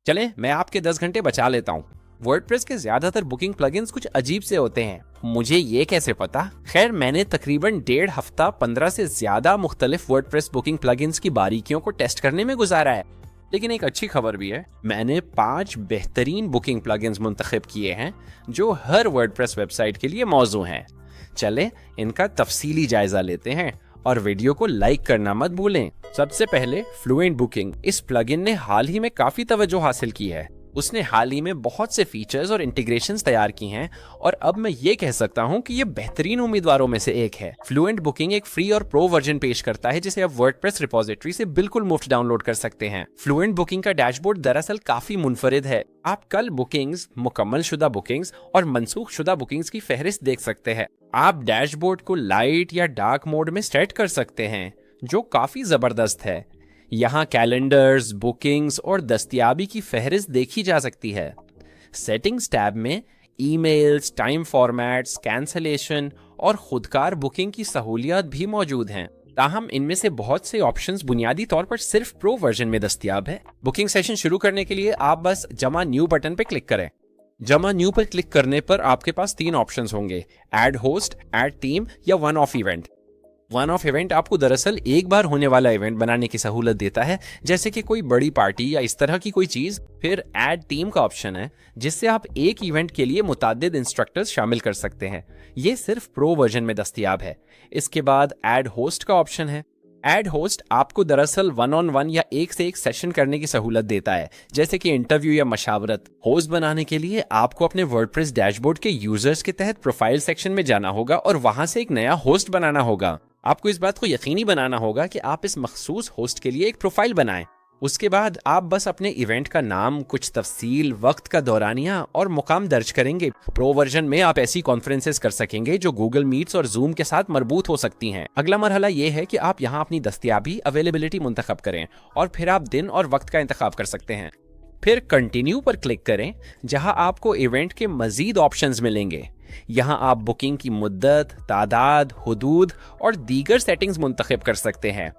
चलें मैं आपके 10 घंटे बचा लेता हूँ। वर्डप्रेस के ज्यादातर बुकिंग प्लगइन्स कुछ अजीब से होते हैं, मुझे ये कैसे पता? खैर मैंने तकरीबन 1.5 हफ्ता 15 से ज्यादा मुख्तलिफ वर्डप्रेस बुकिंग प्लगइन्स की बारीकियों को टेस्ट करने में गुजारा है। लेकिन एक अच्छी खबर भी है, मैंने 5 बेहतरीन बुकिंग प्लगइन्स मुंतखब किए हैं जो हर वर्डप्रेस वेबसाइट के लिए मौजू हैं। चले इनका तफसीली जायजा लेते हैं और वीडियो को लाइक करना मत भूलें। सबसे पहले फ्लुएंट बुकिंग। इस प्लगइन ने हाल ही में काफी तवज्जो हासिल की है। उसने हाल ही में बहुत से फीचर्स और इंटीग्रेशंस तैयार की हैं और अब मैं ये कह सकता हूं कि ये बेहतरीन उम्मीदवारों में से एक है। फ्लुएंट बुकिंग एक फ्री और प्रो वर्जन पेश करता है जिसे आप वर्डप्रेस रिपोजिटरी से बिल्कुल मुफ्त डाउनलोड कर सकते हैं। फ्लुएंट बुकिंग का डैशबोर्ड दरअसल काफी मुनफरिद है। आप कल बुकिंग्स, मुकम्मल शुदा बुकिंग्स और मनसूख शुदा बुकिंग्स की फहरिस्त देख सकते हैं। आप डैशबोर्ड को लाइट या डार्क मोड में सेट कर सकते हैं जो काफी जबरदस्त है। यहाँ कैलेंडर्स, बुकिंग्स और दस्तयाबी की फहरिस्त देखी जा सकती है। सेटिंग्स टैब में ईमेल्स, टाइम फॉर्मेट्स, कैंसलेशन और खुदकार बुकिंग की सहूलियत भी मौजूद हैं। ताहम इनमें से बहुत से ऑप्शंस बुनियादी तौर पर सिर्फ प्रो वर्जन में दस्तयाब है। बुकिंग सेशन शुरू करने के लिए आप बस जमा न्यू बटन पर क्लिक करें। जमा न्यू पर क्लिक करने पर आपके पास 3 ऑप्शंस होंगे, ऐड होस्ट, ऐड टीम या one of event. One of event आपको दरअसल एक बार होने वाला इवेंट बनाने की सहूलत देता है, जैसे कि कोई बड़ी पार्टी या इस तरह की कोई चीज। फिर ऐड टीम का ऑप्शन है जिससे आप एक इवेंट के लिए मुताद्दिद इंस्ट्रक्टर्स शामिल कर सकते हैं। ये सिर्फ प्रो वर्जन में दस्तयाब है। इसके बाद ऐड होस्ट का ऑप्शन है। ऐड होस्ट आपको दरअसल 1-on-1 या एक से एक सेशन करने की सहूलत देता है, जैसे कि इंटरव्यू या मशावरत। होस्ट बनाने के लिए आपको अपने वर्डप्रेस डैशबोर्ड के यूजर्स के तहत प्रोफाइल सेक्शन में जाना होगा और वहां से एक नया होस्ट बनाना होगा। आपको इस बात को यकीनी बनाना होगा कि आप इस मखसूस होस्ट के लिए एक प्रोफाइल बनाएं। उसके बाद आप बस अपने इवेंट का नाम, कुछ तफसील, वक्त का दौरानिया और मुकाम दर्ज करेंगे। प्रो वर्जन में आप ऐसी कॉन्फ्रेंसेस कर सकेंगे जो गूगल मीट्स और जूम के साथ मरबूत हो सकती हैं। अगला मरहला ये है कि आप यहाँ अपनी दस्तयाबी, अवेलेबिलिटी मुंतखब करें और फिर आप दिन और वक्त का इंतखाब कर सकते हैं। फिर कंटिन्यू पर क्लिक करें जहां आपको इवेंट के मजीद ऑप्शंस मिलेंगे। यहाँ आप बुकिंग की मुद्दत, तादाद, हुदूद और दीगर सेटिंग्स मुंतखब कर सकते हैं।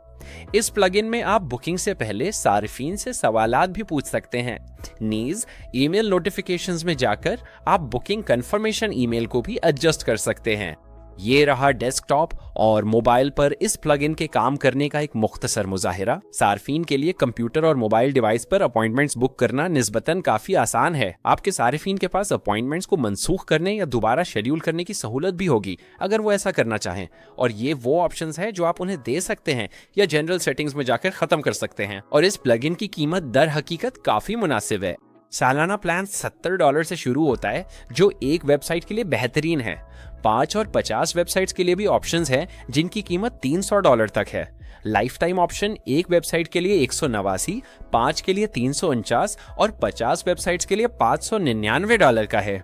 इस प्लगइन में आप बुकिंग से पहले सारिफीन से सवालात भी पूछ सकते हैं। नीज ईमेल नोटिफिकेशंस में जाकर आप बुकिंग कंफर्मेशन ईमेल को भी एडजस्ट कर सकते हैं। ये रहा डेस्कटॉप और मोबाइल पर इस प्लगइन के काम करने का एक मुख्तसर मुजाहिरा। सार्फिन के लिए कंप्यूटर और मोबाइल डिवाइस पर अपॉइंटमेंट्स बुक करना निस्बतन काफी आसान है। आपके सारिफिन के पास अपॉइंटमेंट्स को मनसूख करने या दोबारा शेड्यूल करने की सहूलत भी होगी अगर वो ऐसा करना चाहें, और ये वो ऑप्शंस हैं जो आप उन्हें दे सकते हैं या जनरल सेटिंग्स में जाकर खत्म कर सकते हैं। और इस प्लगइन की कीमत दर हकीकत काफी मुनासिब है। सालाना प्लान $70 से शुरू होता है जो एक वेबसाइट के लिए बेहतरीन है। 5 और 50 वेबसाइट्स के लिए भी ऑप्शंस हैं जिनकी कीमत $300 तक है। लाइफ टाइम ऑप्शन एक वेबसाइट के लिए $189, 5 के लिए $349 और 50 वेबसाइट्स के लिए $599 का है।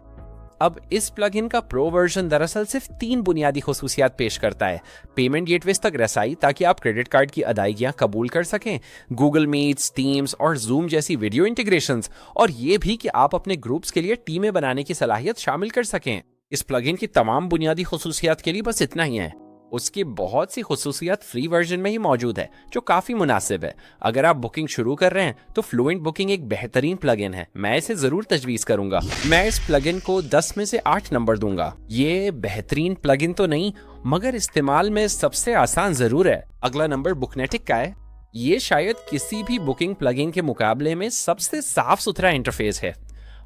अब इस प्लगइन का प्रो वर्जन दरअसल सिर्फ 3 बुनियादी खुसूसियात पेश करता है। पेमेंट गेटवेज तक रसाई ताकि आप क्रेडिट कार्ड की अदायगियां कबूल कर सकें, गूगल मीट्स, टीम्स और जूम जैसी वीडियो इंटीग्रेशंस, और ये भी कि आप अपने ग्रुप्स के लिए टीमें बनाने की सलाहियत शामिल कर सकें। इस प्लगइन की तमाम बुनियादी खुसूसियात के लिए बस इतना ही है। उसकी बहुत सी खुसूसियात फ्री वर्जन में ही मौजूद है जो काफी मुनासिब है। अगर आप बुकिंग शुरू कर रहे हैं तो फ्लुएंट बुकिंग एक बेहतरीन प्लगइन है। मैं इसे जरूर तजवीज करूंगा। मैं इस प्लगइन को 10 में से 8 नंबर दूंगा। ये बेहतरीन प्लगइन तो नहीं, मगर इस्तेमाल में सबसे आसान जरूर है। अगला नंबर बुकनेटिक का है। ये शायद किसी भी बुकिंग प्लगइन के मुकाबले में सबसे साफ सुथरा इंटरफेस है।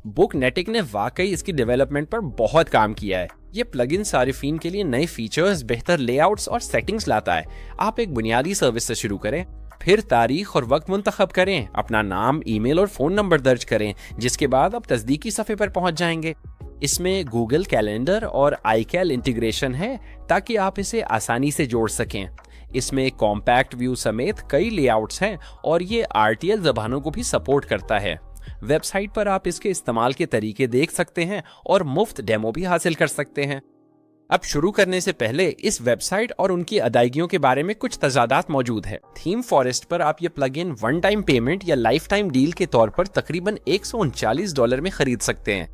बुकनेटिक ने वाकई इसकी डेवलपमेंट पर बहुत काम किया है। ये प्लगइन सारिफीन के लिए नए फीचर्स, बेहतर लेआउट्स और सेटिंग्स लाता है। आप एक बुनियादी सर्विस से शुरू करें, फिर तारीख और वक्त मुंतखब करें, अपना नाम, ईमेल और फोन नंबर दर्ज करें, जिसके बाद आप तस्दीकी सफ़े पर पहुंच जाएंगे। इसमें गूगल कैलेंडर और iCal इंटीग्रेशन है ताकि आप इसे आसानी से जोड़ सकें। इसमें कॉम्पैक्ट व्यू समेत कई लेआउट्स हैं और ये RTL ज़बानों को भी सपोर्ट करता है। वेबसाइट पर आप इसके इस्तेमाल के तरीके देख सकते हैं और मुफ्त डेमो भी हासिल कर सकते हैं। अब शुरू करने से पहले इस वेबसाइट और उनकी अदायगियों के बारे में कुछ तजादात मौजूद है। थीम फॉरेस्ट पर आप ये प्लगइन वन टाइम पेमेंट या लाइफ टाइम डील के तौर पर तकरीबन $139 में खरीद सकते हैं।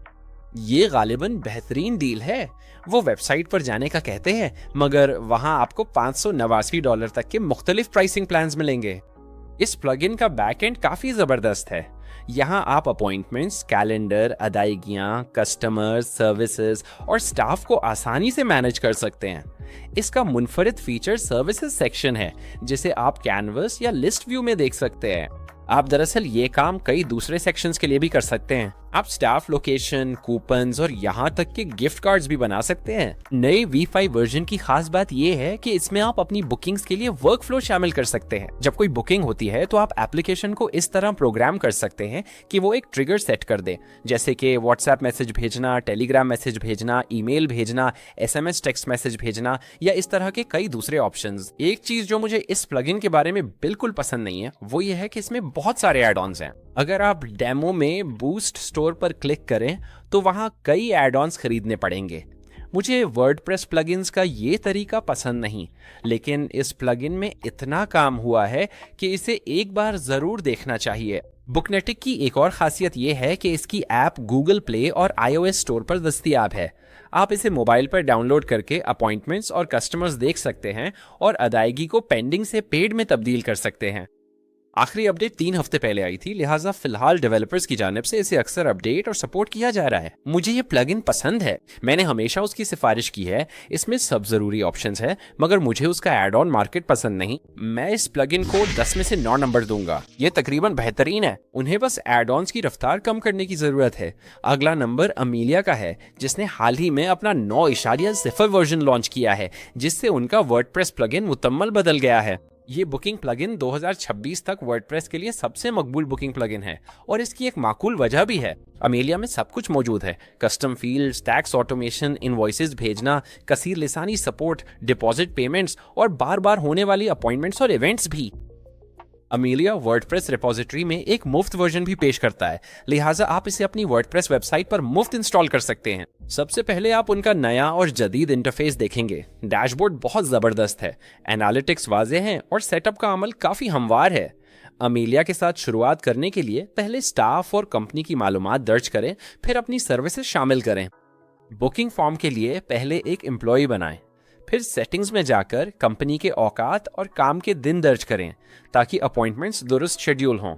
ये गालिबन बेहतरीन डील है। वो वेबसाइट पर जाने का कहते हैं, मगर वहां आपको $589 तक के मुख्तलिफ प्राइसिंग प्लान्स मिलेंगे। इस प्लगइन का बैकएंड काफी जबरदस्त है। यहाँ आप अपॉइंटमेंट्स, कैलेंडर, अदायगियाँ, कस्टमर्स, सर्विसेज और स्टाफ को आसानी से मैनेज कर सकते हैं। इसका मुनफरिद फीचर सर्विसेज सेक्शन है, जिसे आप कैनवस या लिस्ट व्यू में देख सकते हैं। आप दरअसल ये काम कई दूसरे सेक्शंस के लिए भी कर सकते हैं। आप स्टाफ लोकेशन, कूपन्स और यहाँ तक कि गिफ्ट कार्ड्स भी बना सकते हैं। नए V5 वर्जन की खास बात यह है कि इसमें आप अपनी बुकिंग्स के लिए वर्क फ्लो शामिल कर सकते हैं। जब कोई बुकिंग होती है तो आप एप्लीकेशन को इस तरह प्रोग्राम कर सकते हैं कि वो एक ट्रिगर सेट कर दे, जैसे कि व्हाट्सएप मैसेज भेजना, टेलीग्राम मैसेज भेजना, ईमेल भेजना, SMS टेक्स्ट मैसेज भेजना या इस तरह के कई दूसरे ऑप्शंस। एक चीज जो मुझे इस प्लगइन के बारे में बिल्कुल पसंद नहीं है वो ये है कि इसमें बहुत सारे एड ऑन्स हैं। अगर आप डेमो में बूस्ट स्टोर पर क्लिक करें तो वहां कई एड ऑन्स खरीदने पड़ेंगे। मुझे वर्डप्रेस प्लगइन्स का ये तरीका पसंद नहीं, लेकिन इस प्लगइन में इतना काम हुआ है कि इसे एक बार जरूर देखना चाहिए। बुकनेटिक की एक और खासियत ये है कि इसकी ऐप गूगल प्ले और iOS स्टोर पर दस्तयाब है। आप इसे मोबाइल पर डाउनलोड करके अपॉइंटमेंट्स और कस्टमर्स देख सकते हैं और अदायगी को पेंडिंग से पेड में तब्दील कर सकते हैं। आखिरी अपडेट 3 हफ्ते पहले आई थी, लिहाजा फिलहाल डेवलपर्स की जानिब से इसे अक्सर अपडेट और सपोर्ट किया जा रहा है। मुझे ये प्लगइन पसंद है, मैंने हमेशा उसकी सिफारिश की है। इसमें सब जरूरी ऑप्शंस है, मगर मुझे उसका एड ऑन मार्केट पसंद नहीं। मैं इस प्लगइन को 10 में से 9 नंबर दूंगा। ये तकरीबन बेहतरीन है, उन्हें बस एड ऑन्स की रफ्तार कम करने की जरूरत है। अगला नंबर अमीलिया का है, जिसने हाल ही में अपना 9.0 वर्जन लॉन्च किया है, जिससे उनका वर्डप्रेस प्लगइन मुकम्मल बदल गया है। ये बुकिंग प्लगइन 2026 तक वर्डप्रेस के लिए सबसे मकबूल बुकिंग प्लगइन है और इसकी एक माकूल वजह भी है। अमेलिया में सब कुछ मौजूद है, custom fields, tax automation, invoices भेजना, कसीर लिसानी सपोर्ट, डिपॉजिट पेमेंट्स और बार बार होने वाली अपॉइंटमेंट्स और इवेंट्स भी। अमेलिया वर्डप्रेस रिपोजिटरी में एक मुफ्त वर्जन भी पेश करता है, लिहाजा आप इसे अपनी वर्डप्रेस वेबसाइट पर मुफ्त इंस्टॉल कर सकते हैं। सबसे पहले आप उनका नया और जदीद इंटरफेस देखेंगे। डैशबोर्ड बहुत जबरदस्त है, एनालिटिक्स वाज़ेह हैं और सेटअप का अमल काफी हमवार है। अमेलिया के साथ शुरुआत करने के लिए पहले स्टाफ और कंपनी की मालूमात दर्ज करें, फिर अपनी सर्विसेज शामिल करें। बुकिंग फॉर्म के लिए पहले एक एम्प्लॉय बनाएं, फिर सेटिंग्स में जाकर कंपनी के औकात और काम के दिन दर्ज करें ताकि अपॉइंटमेंट्स दुरुस्त शेड्यूल हों।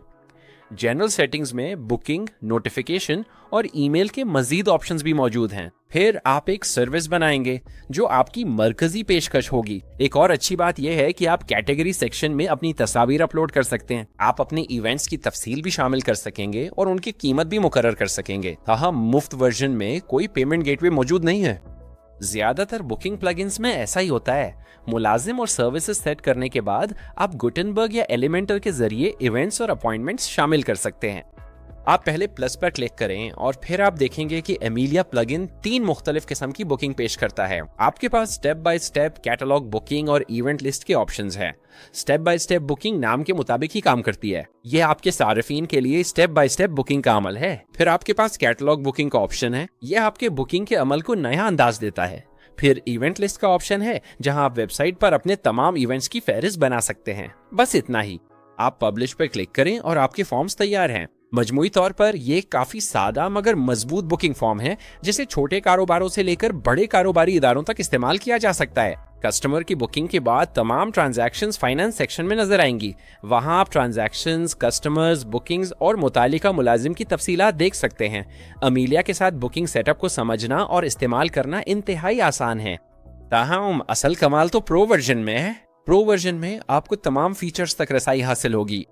जनरल सेटिंग्स में बुकिंग, नोटिफिकेशन और ईमेल के मजीद ऑप्शंस भी मौजूद हैं। फिर आप एक सर्विस बनाएंगे जो आपकी मरकजी पेशकश होगी। एक और अच्छी बात यह है कि आप कैटेगरी सेक्शन में अपनी तस्वीर अपलोड कर सकते हैं। आप अपने इवेंट्स की तफसील भी शामिल कर सकेंगे और उनकी कीमत भी मुकर्रर कर सकेंगे। हाँ, मुफ्त वर्जन में कोई पेमेंट गेटवे मौजूद नहीं है। ज्यादातर बुकिंग प्लगइन्स में ऐसा ही होता है। मुलाजिम और सर्विसेज सेट करने के बाद आप गुटेनबर्ग या एलिमेंटर के जरिए इवेंट्स और अपॉइंटमेंट्स शामिल कर सकते हैं। आप पहले प्लस पर क्लिक करें और फिर आप देखेंगे कि एमिलिया प्लगइन 3 मुख्तलिफ किस्म की बुकिंग पेश करता है। आपके पास step by step catalogue booking और इवेंट लिस्ट के ऑप्शंस हैं। स्टेप बाय स्टेप बुकिंग नाम के मुताबिक ही काम करती है। ये आपके सारिफीन के लिए स्टेप बाय स्टेप बुकिंग का अमल है। फिर आपके पास कैटलॉग बुकिंग का ऑप्शन है। यह आपके बुकिंग के अमल को नया अंदाज देता है। फिर इवेंट लिस्ट का ऑप्शन है, जहां आप वेबसाइट पर अपने तमाम इवेंट्स की फहरिस्त बना सकते हैं। बस इतना ही। आप पब्लिश पर क्लिक करें और आपके फॉर्म्स तैयार हैं। मजमूई तौर पर यह काफी सादा मगर मजबूत बुकिंग फॉर्म है, जिसे छोटे कारोबारों से लेकर बड़े कारोबारी इदारों तक इस्तेमाल किया जा सकता है। कस्टमर की बुकिंग के बाद तमाम ट्रांजैक्शंस फाइनेंस सेक्शन में नजर आएंगी। वहां आप ट्रांजैक्शंस, कस्टमर्स, बुकिंग्स और मुतालिका मुलाजिम की तफसीलात देख सकते हैं। अमीलिया के साथ बुकिंग सेटअप को समझना और इस्तेमाल करना इंतहाई आसान है। ताहम असल कमाल तो प्रो वर्जन में है। प्रो वर्जन में आपको तमाम फीचर्स तक रसाई हासिल होगी।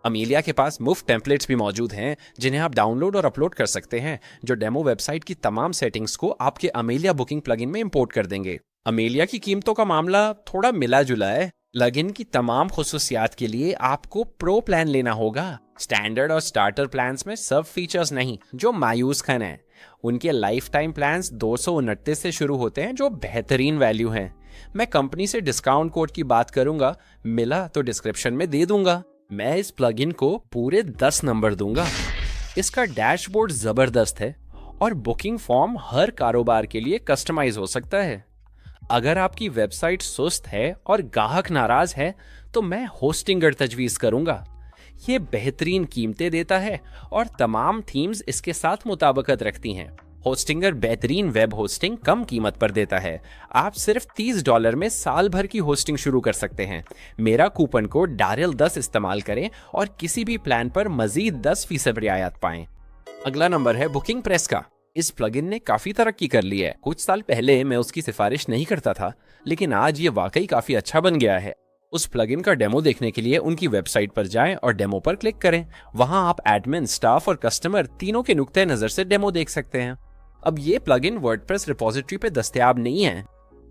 अमीलिया के पास मुफ्त टेम्पलेट्स भी मौजूद हैं, जिन्हें आप डाउनलोड और अपलोड कर सकते हैं, जो डेमो वेबसाइट की तमाम सेटिंग्स को आपके अमेलिया बुकिंग प्लगइन में इंपोर्ट कर देंगे। अमेलिया की कीमतों का मामला थोड़ा मिला जुला है। प्लगइन की तमाम खुसूसियात के लिए आपको प्रो प्लान लेना होगा। स्टैंडर्ड और स्टार्टर प्लान्स में सब फीचर्स नहीं, जो मायूस खन है। उनके लाइफ टाइम प्लान्स 229 से शुरू होते हैं, जो बेहतरीन वैल्यू हैं। मैं कंपनी से डिस्काउंट कोड की बात करूंगा, मिला तो डिस्क्रिप्शन में दे दूंगा। मैं इस प्लगइन को पूरे 10 नंबर दूंगा। इसका डैशबोर्ड जबरदस्त है और बुकिंग फॉर्म हर कारोबार के लिए कस्टमाइज हो सकता है। अगर आपकी वेबसाइट सुस्त है और गाहक नाराज है तो मैं होस्टिंगर तजवीज करूंगा। ये बेहतरीन कीमतें देता है और तमाम थीम्स इसके साथ मुताबिकत रखती हैं। होस्टिंगर बेहतरीन वेब होस्टिंग कम कीमत पर देता है। आप सिर्फ $30 में साल भर की होस्टिंग शुरू कर सकते हैं। मेरा कूपन कोड DARYL10 इस्तेमाल करें और किसी भी प्लान पर मजीद 10% रियायत पाएं। अगला नंबर है बुकिंग प्रेस का। इस प्लगइन ने काफी तरक्की कर ली है। कुछ साल पहले मैं उसकी सिफारिश नहीं करता था, लेकिन आज ये वाकई काफी अच्छा बन गया है। उस प्लगइन का डेमो देखने के लिए उनकी वेबसाइट पर जाएं और डेमो पर क्लिक करें। वहां आप एडमिन, स्टाफ और कस्टमर तीनों के नुक्ते नजर से डेमो देख सकते हैं। अब ये प्लगइन वर्डप्रेस रिपॉजिटरी पे दस्तयाब नहीं है,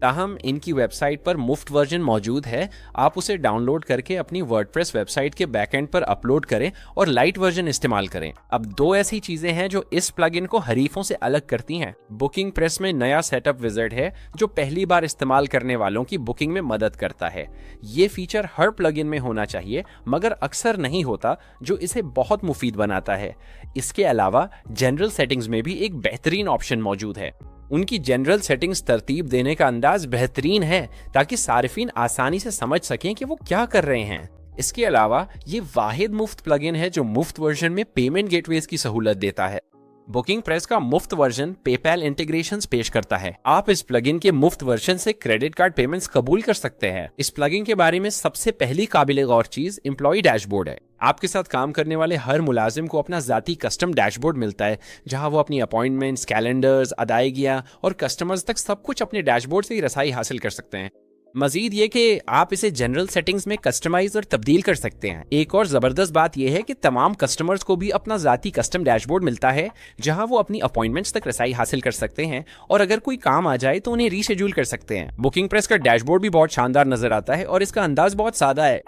ताहम इनकी वेबसाइट पर मुफ्त वर्जन मौजूद है। आप उसे डाउनलोड करके अपनी वर्डप्रेस वेबसाइट के बैकएंड पर अपलोड करें और लाइट वर्जन इस्तेमाल करें। अब दो ऐसी चीजें हैं जो इस प्लगइन को हरीफों से अलग करती हैं। बुकिंग प्रेस में नया सेटअप विज़ार्ड है जो पहली बार इस्तेमाल करने वालों की बुकिंग में मदद करता है। ये फीचर हर प्लगइन में होना चाहिए, मगर अक्सर नहीं होता, जो इसे बहुत मुफीद बनाता है। इसके अलावा जनरल सेटिंग्स में भी एक बेहतरीन ऑप्शन मौजूद है। उनकी जनरल सेटिंग्स तरतीब देने का अंदाज बेहतरीन है ताकि सारिफीन आसानी से समझ सकें कि वो क्या कर रहे हैं। इसके अलावा ये वाहिद मुफ्त प्लगइन है जो मुफ्त वर्जन में पेमेंट गेटवेज की सहूलत देता है। बुकिंग प्रेस का मुफ्त वर्जन पेपैल इंटीग्रेशंस पेश करता है। आप इस प्लगइन के मुफ्त वर्जन से क्रेडिट कार्ड पेमेंट्स कबूल कर सकते हैं। इस प्लगइन के बारे में सबसे पहली काबिले गौर चीज एम्प्लॉय डैशबोर्ड है। आपके साथ काम करने वाले हर मुलाजिम को अपना जाती कस्टम डैशबोर्ड मिलता है, जहां वो अपनी अपॉइंटमेंट्स, कैलेंडर्स, अदायगियां और कस्टमर्स तक सब कुछ अपने डैशबोर्ड से ही रसाई हासिल कर सकते हैं। मजीद ये कि आप इसे जनरल सेटिंग्स में कस्टमाइज और तब्दील कर सकते हैं। एक और जबरदस्त बात यह है कि तमाम कस्टमर्स को भी अपना जाती कस्टम डैशबोर्ड मिलता है, जहां वो अपनी अपॉइंटमेंट्स तक रसाई हासिल कर सकते हैं और अगर कोई काम आ जाए तो उन्हें रीशेड्यूल कर सकते हैं। बुकिंग प्रेस का डैशबोर्ड भी बहुत शानदार नजर आता है और इसका अंदाज बहुत सादा है।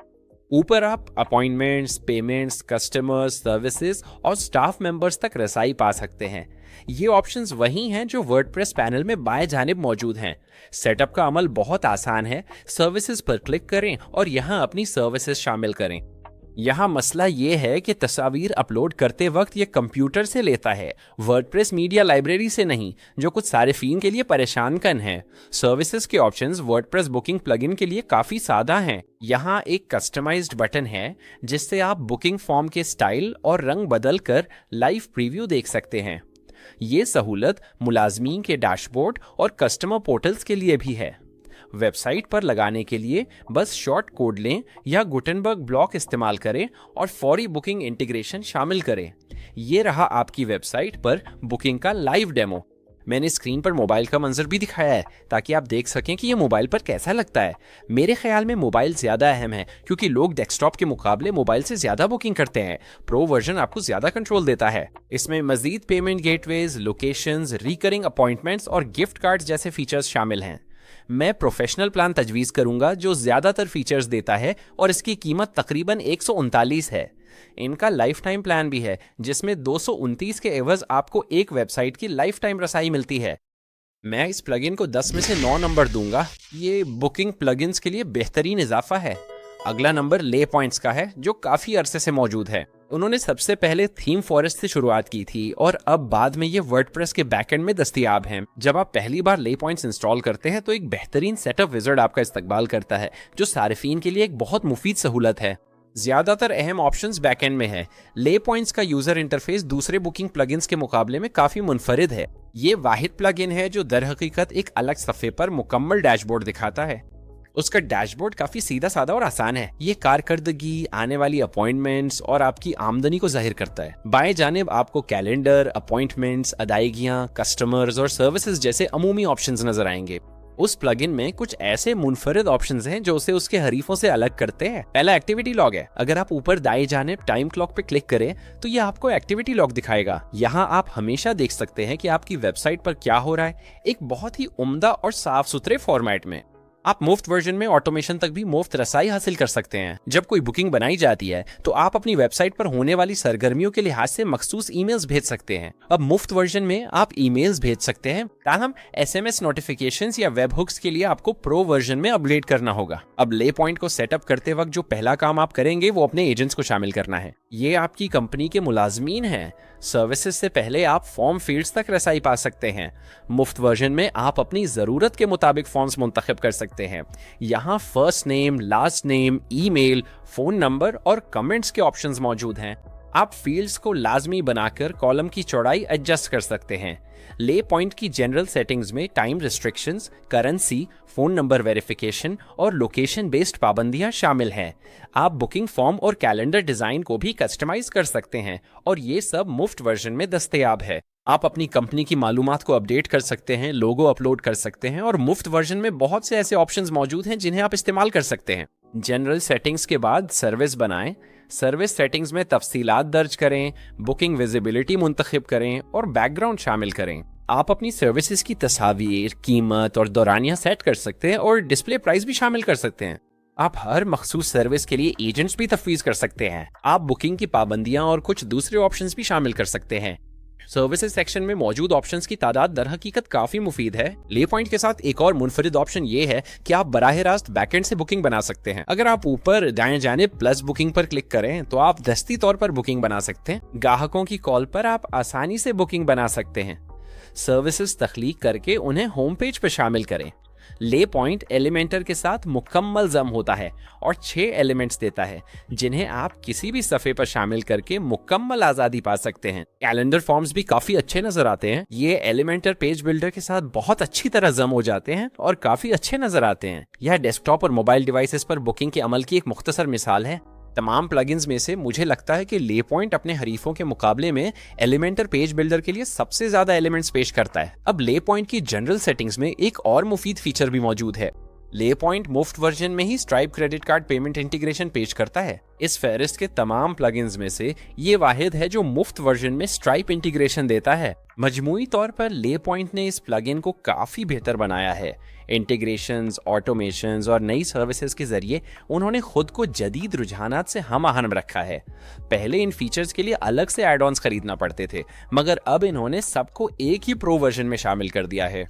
ऊपर आप अपॉइंटमेंट्स, पेमेंट्स, कस्टमर्स, सर्विसेज और स्टाफ मेंबर्स तक रसाई पा सकते हैं। ये ऑप्शंस वही हैं जो वर्डप्रेस पैनल में बाएं जानिब मौजूद हैं। सेटअप का अमल बहुत आसान है। सर्विसेज पर क्लिक करें और यहां अपनी सर्विसेज शामिल करें। यहाँ मसला ये है कि तस्वीर अपलोड करते वक्त ये कंप्यूटर से लेता है, वर्डप्रेस मीडिया लाइब्रेरी से नहीं, जो कुछ सारिफीन के लिए परेशान कन है। सर्विसेज के ऑप्शंस वर्डप्रेस बुकिंग प्लगइन के लिए काफी सादा हैं। यहाँ एक कस्टमाइज्ड बटन है जिससे आप बुकिंग फॉर्म के स्टाइल और रंग बदल कर लाइव प्रीव्यू देख सकते हैं। ये सहूलत मुलाजमीन के डैशबोर्ड और कस्टमर पोर्टल्स के लिए भी है। वेबसाइट पर लगाने के लिए बस शॉर्ट कोड लें या गुटेनबर्ग ब्लॉक इस्तेमाल करें और फौरी बुकिंग इंटीग्रेशन शामिल करें। ये रहा आपकी वेबसाइट पर बुकिंग का लाइव डेमो। मैंने स्क्रीन पर मोबाइल का मंजर भी दिखाया है ताकि आप देख सकें कि ये मोबाइल पर कैसा लगता है। मेरे ख्याल में मोबाइल ज्यादा अहम है क्योंकि लोग डेस्कटॉप के मुकाबले मोबाइल से ज्यादा बुकिंग करते हैं। प्रो वर्जन आपको ज्यादा कंट्रोल देता है। इसमें मजीद payment gateways, locations, recurring appointments और गिफ्ट कार्ड्स जैसे फीचर्स शामिल हैं। मैं प्रोफेशनल प्लान तजवीज़ करूंगा जो ज्यादातर फीचर्स देता है और इसकी कीमत तकरीबन 139 है। इनका लाइफ टाइम प्लान भी है जिसमें 229 के एवज आपको एक वेबसाइट की लाइफ टाइम रसाई मिलती है। मैं इस प्लगइन को 10 में से 9 नंबर दूंगा। ये बुकिंग प्लगइन्स के लिए बेहतरीन इजाफा है। अगला नंबर ले पॉइंट्स का है जो काफी अरसे से मौजूद है। उन्होंने सबसे पहले थीम फॉरेस्ट से शुरुआत की थी और अब बाद में ये वर्डप्रेस के बैकएंड में दस्तयाब हैं। जब आप पहली बार ले पॉइंट्स इंस्टॉल करते हैं तो एक बेहतरीन सेटअप विज़ार्ड आपका इस्तकबाल करता है जो सारिफीन के लिए एक बहुत मुफीद सहूलत है। ज्यादातर अहम ऑप्शंस बैकएंड में है। ले पॉइंट्स का यूजर इंटरफेस दूसरे बुकिंग प्लगइन्स के मुकाबले में काफी मुनफरिद है। ये वाहिद प्लगइन है जो दर हकीकत एक अलग सफ़े पर मुकम्मल डैशबोर्ड दिखाता है। उसका डैशबोर्ड काफी सीधा साधा और आसान है। ये कारकर्दगी, आने वाली अपॉइंटमेंट्स और आपकी आमदनी को जाहिर करता है। बाएं जानिब आपको कैलेंडर, अपॉइंटमेंट्स, अदायगियां, कस्टमर्स और सर्विसेज जैसे अमूमी ऑप्शंस नजर आएंगे। उस प्लगइन में कुछ ऐसे मुनफरिद ऑप्शंस हैं जो उसे उसके हरीफों से अलग करते हैं। पहला एक्टिविटी लॉग है। अगर आप ऊपर दाएं जानिब टाइम क्लॉक पे क्लिक करें तो ये आपको एक्टिविटी लॉग दिखाएगा। यहाँ आप हमेशा देख सकते हैं कि आपकी वेबसाइट पर क्या हो रहा है, एक बहुत ही उम्दा और साफ सुथरे फॉर्मेट में। आप मुफ्त वर्जन में ऑटोमेशन तक भी मुफ्त रसाई हासिल कर सकते हैं। जब कोई बुकिंग बनाई जाती है तो आप अपनी वेबसाइट पर होने वाली सरगर्मियों के लिहाज से मखसूस ईमेल्स भेज सकते हैं। अब मुफ्त वर्जन में आप ईमेल्स भेज सकते हैं, ताहम SMS नोटिफिकेशंस या वेब हुक्स के लिए आपको प्रो वर्जन में अपग्रेड करना होगा। अब ले पॉइंट को सेटअप करते वक्त जो पहला काम आप करेंगे वो अपने एजेंट्स को शामिल करना है। ये आपकी कंपनी के मुलाजमीन हैं। सर्विसेज से पहले आप फॉर्म फील्ड्स तक रसाई पा सकते हैं। मुफ्त वर्जन में आप अपनी जरूरत के मुताबिक फॉर्म्स मुंतखब कर सकते हैं। यहाँ first name, last name, email, phone number और कमेंट्स के ऑप्शंस मौजूद हैं। आप फील्ड्स को लाजमी बनाकर कॉलम की चौड़ाई एडजस्ट कर सकते हैं। ले पॉइंट की जनरल सेटिंग्स में time restrictions, currency, phone number verification और लोकेशन बेस्ड पाबंदियां शामिल हैं। आप बुकिंग फॉर्म और कैलेंडर डिजाइन को भी कस्टमाइज कर सकते हैं और ये सब मुफ्त वर्जन में दस्तयाब है। आप अपनी कंपनी की मालूमात को अपडेट कर सकते हैं, लोगो अपलोड कर सकते हैं और मुफ्त वर्जन में बहुत से ऐसे ऑप्शंस मौजूद हैं जिन्हें आप इस्तेमाल कर सकते हैं। जनरल सेटिंग्स के बाद सर्विस बनाएं। सर्विस सेटिंग्स में तफसीलात दर्ज करें, बुकिंग विजिबिलिटी मुंतखब करें और बैकग्राउंड शामिल करें। आप अपनी सर्विसेज की तस्वीर, कीमत और दौरानिया सेट कर सकते हैं और डिस्प्ले प्राइस भी शामिल कर सकते हैं। आप हर मखसूस सर्विस के लिए एजेंट्स भी तफवीज कर सकते हैं। आप बुकिंग की पाबंदियां और कुछ दूसरे ऑप्शंस भी शामिल कर सकते हैं। सर्विसेज सेक्शन में मौजूद ऑप्शंस की तादाद दर हकीकत काफी मुफीद है। ले पॉइंट के साथ एक और मुनफरिद ऑप्शन ये है कि आप बराह रास्त बैकएंड से बुकिंग बना सकते हैं। अगर आप ऊपर दाएं जानिब प्लस बुकिंग पर क्लिक करें तो आप दस्ती तौर पर बुकिंग बना सकते हैं। ग्राहकों की कॉल पर आप आसानी से बुकिंग बना सकते हैं। सर्विसेज तख्लीक करके उन्हें होम पेज पर शामिल करें। ले पॉइंट एलिमेंटर के साथ मुकम्मल जम होता है और 6 एलिमेंट्स देता है जिन्हें आप किसी भी सफ़े पर शामिल करके मुकम्मल आज़ादी पा सकते हैं। कैलेंडर फॉर्म्स भी काफ़ी अच्छे नज़र आते हैं। ये एलिमेंटर पेज बिल्डर के साथ बहुत अच्छी तरह जम हो जाते हैं और काफ़ी अच्छे नज़र आते हैं। यह डेस्कटॉप और मोबाइल डिवाइसेस पर बुकिंग के अमल की एक मुख्तसर मिसाल है। तमाम प्लगइन्स में से मुझे लगता है कि ले पॉइंट अपने हरीफों के मुकाबले में एलिमेंटर पेज बिल्डर के लिए सबसे ज्यादा एलिमेंट्स पेश करता है। अब ले पॉइंट की जनरल सेटिंग्स में एक और मुफीद फीचर भी मौजूद है। ले पॉइंट मुफ्त वर्जन में ही Stripe credit card payment integration पेश करता है। इस फहरिस्त के तमाम प्लगइन्स में से ये वाहिद है जो मुफ्त वर्जन में स्ट्राइप इंटीग्रेशन देता है। मजमूई तौर पर ले पॉइंट ने इस प्लगइन को काफी बेहतर बनाया है। इंटीग्रेशंस, ऑटोमेशंस और नई सर्विसेज के जरिए उन्होंने खुद को जदीद रुझानात से हम आहंग रखा है। पहले इन फीचर्स के लिए अलग से एड ऑन्स खरीदना पड़ते थे, मगर अब इन्होंने सबको एक ही प्रो वर्जन में शामिल कर दिया है।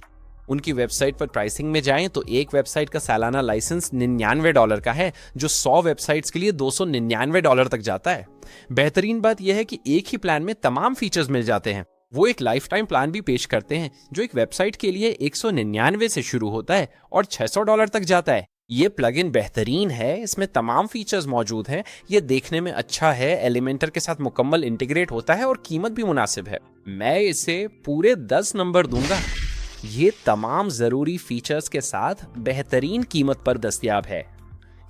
उनकी वेबसाइट पर प्राइसिंग में जाएं तो एक वेबसाइट का सालाना लाइसेंस $99 का है, जो 100 वेबसाइट्स के लिए $299 तक जाता है। बेहतरीन बात यह है कि एक ही प्लान में तमाम फीचर्स मिल जाते हैं। वो एक लाइफ टाइम प्लान भी पेश करते हैं जो एक वेबसाइट के लिए 199 से शुरू होता है और $600 तक जाता है। ये प्लगइन बेहतरीन है, इसमें तमाम फीचर्स मौजूद हैं, ये देखने में अच्छा है, एलिमेंटर के साथ मुकम्मल इंटीग्रेट होता है और कीमत भी मुनासिब है। मैं इसे पूरे 10 नंबर दूंगा। ये तमाम जरूरी फीचर्स के साथ बेहतरीन कीमत पर दस्तयाब है।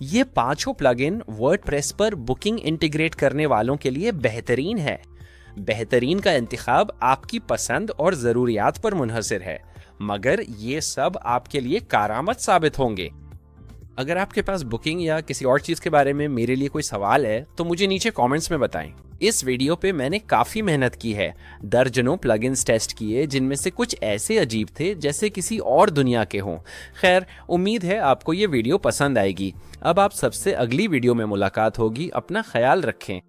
ये पांचों प्लगइन वर्डप्रेस पर बुकिंग इंटीग्रेट करने वालों के लिए बेहतरीन है। बेहतरीन का इंतखाब आपकी पसंद और जरूरियात पर मुनहसर है, मगर ये सब आपके लिए कारामद साबित होंगे। अगर आपके पास बुकिंग या किसी और चीज के बारे में मेरे लिए कोई सवाल है तो मुझे नीचे कमेंट्स में बताएं। इस वीडियो पे मैंने काफी मेहनत की है, दर्जनों प्लगइन्स टेस्ट किए जिनमें से कुछ ऐसे अजीब थे जैसे किसी और दुनिया के हों। खैर, उम्मीद है आपको ये वीडियो पसंद आएगी। अब आप सबसे अगली वीडियो में मुलाकात होगी। अपना ख्याल रखें।